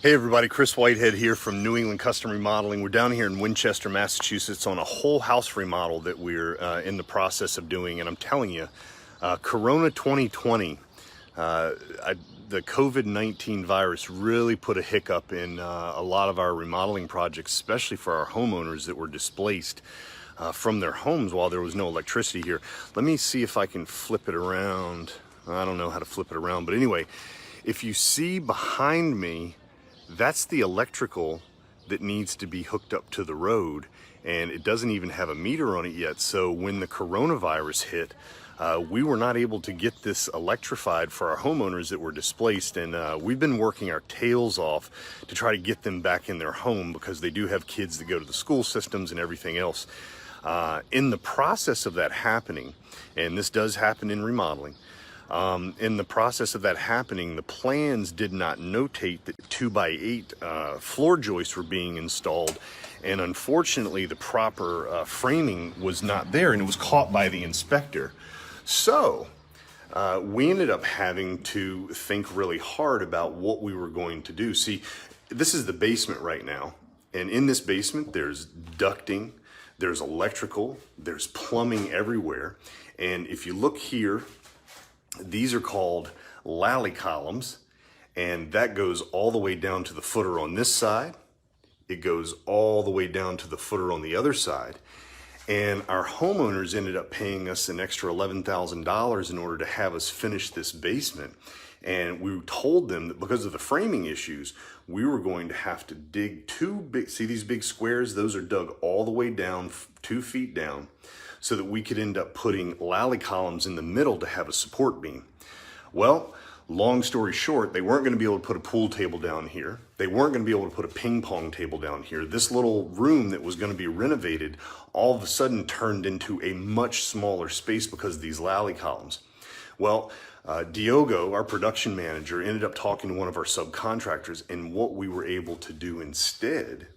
Hey everybody, Chris Whitehead here from New England Custom Remodeling. We're down here in Winchester, Massachusetts on a whole house remodel that we're in the process of doing. And I'm telling you, Corona 2020, the COVID-19 virus really put a hiccup in a lot of our remodeling projects, especially for our homeowners that were displaced from their homes while there was no electricity here. Let me see if I can flip it around. I don't know how to flip it around, but anyway, if you see behind me, that's the electrical that needs to be hooked up to the road, and it doesn't even have a meter on it yet. So when the coronavirus hit, we were not able to get this electrified for our homeowners that were displaced, and we've been working our tails off to try to get them back in their home because they do have kids that go to the school systems and everything else. In the process of that happening, and this does happen in remodeling, in the process of that happening, the plans did not notate that 2x8 floor joists were being installed, and unfortunately the proper framing was not there, and it was caught by the inspector. So we ended up having to think really hard about what we were going to do. See, this is the basement right now, and in this basement there's ducting, there's electrical, there's plumbing everywhere, and if you look here, these are called lally columns, and that goes all the way down to the footer on this side. It goes all the way down to the footer on the other side. And our homeowners ended up paying us an extra $11,000 in order to have us finish this basement. And we told them that because of the framing issues, we were going to have to dig two big, see these big squares? Those are dug all the way down, 2 feet down, so that we could end up putting lally columns in the middle to have a support beam. Well, long story short, they weren't going to be able to put a pool table down here. They weren't going to be able to put a ping pong table down here. This little room that was going to be renovated all of a sudden turned into a much smaller space because of these lally columns. Well, Diogo, our production manager, ended up talking to one of our subcontractors, and what we were able to do instead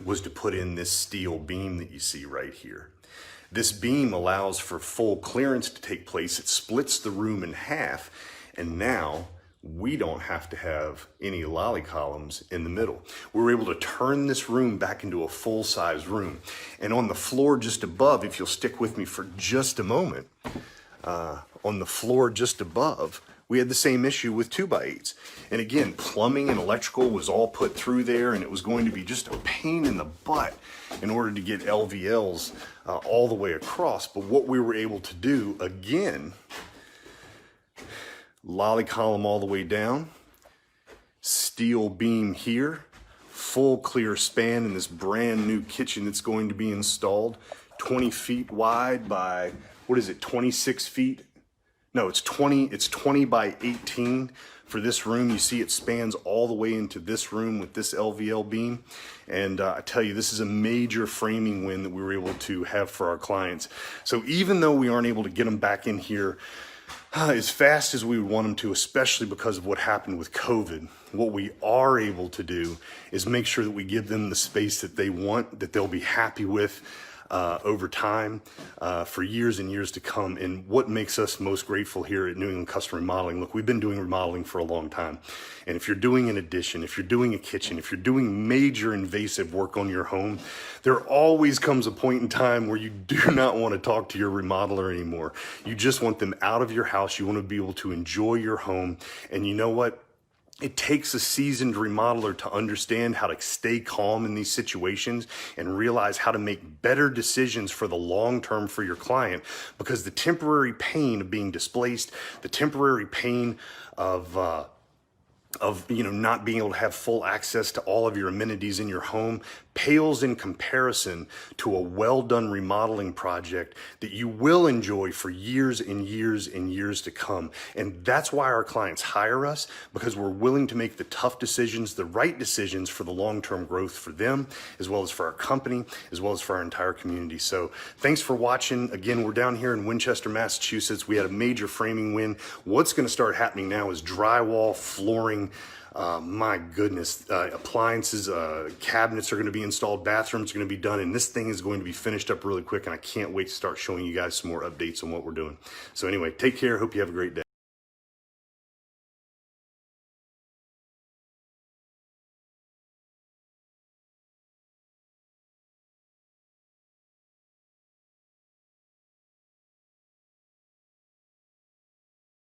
was to put in this steel beam that you see right here. This beam allows for full clearance to take place. It splits the room in half, and now we don't have to have any lally columns in the middle. We were able to turn this room back into a full-size room. And on the floor just above, if you'll stick with me for just a moment, on the floor just above, we had the same issue with 2x8s. And again, plumbing and electrical was all put through there, and it was going to be just a pain in the butt in order to get LVLs all the way across. But what we were able to do, again, lally column all the way down, steel beam here, full clear span in this brand new kitchen that's going to be installed, 20 feet wide by, what is it, 26 feet? No, it's 20 by 18 for this room. You see it spans all the way into this room with this LVL beam. And I tell you, this is a major framing win that we were able to have for our clients. So even though we aren't able to get them back in here as fast as we would want them to, especially because of what happened with COVID, what we are able to do is make sure that we give them the space that they want, that they'll be happy with over time, for years and years to come. And what makes us most grateful here at New England Custom Remodeling, look, we've been doing remodeling for a long time. And if you're doing an addition, if you're doing a kitchen, if you're doing major invasive work on your home, there always comes a point in time where you do not want to talk to your remodeler anymore. You just want them out of your house. You want to be able to enjoy your home. And you know what? It takes a seasoned remodeler to understand how to stay calm in these situations and realize how to make better decisions for the long term for your client, because the temporary pain of being displaced, the temporary pain of not being able to have full access to all of your amenities in your home pales in comparison to a well-done remodeling project that you will enjoy for years and years and years to come. And that's why our clients hire us, because we're willing to make the tough decisions, the right decisions for the long-term growth for them, as well as for our company, as well as for our entire community. So thanks for watching. Again, we're down here in Winchester, Massachusetts. We had a major framing win. What's going to start happening now is drywall, flooring, my goodness, appliances, cabinets are going to be installed, bathrooms are going to be done, and this thing is going to be finished up really quick, and I can't wait to start showing you guys some more updates on what we're doing. So anyway, take care. Hope you have a great day.